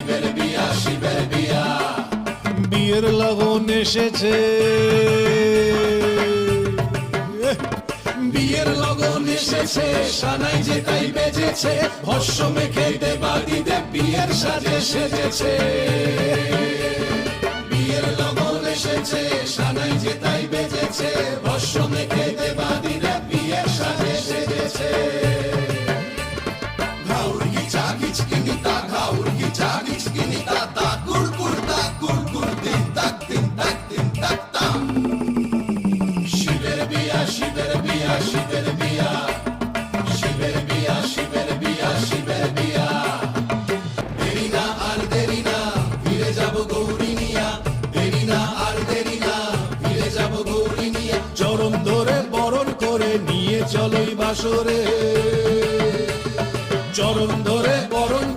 শিবের বিয়া শিবের বিয়া বিয়ের লগন এসেছে বিয়ের লগন এসেছে সানাই যে তাই বেজেছে ভস্য মেখে দেবাদিদেব বিয়ের সাজে সেজেছে বিয়ের লগন এসেছে সানাই যে তাই বেজেছে ভস্য মেখে দেবাদিদেব বিয়ের সাজে সেজেছে ঘাউর গিচা গিচকিনিতা ঘাউর গিচা গিচকিনিতা তা কুড়কুড় তা কুড়কুড় দিন তাক দিন তাক দিন তাক তাম শিবের বিয়া শিবের বিয়া শিবের বিয়া শিবের বিয়া শিবের বিয়া শিবের বিয়া দেরি না আর দেরি না ফিরে যাব গৌরী নিয়া দেরি না আর দেরি না ফিরে যাব গৌরী নিয়া চরণ ধরে বরণ করে নিয়ে চলোই বাসরে চরণ ধরে বরণ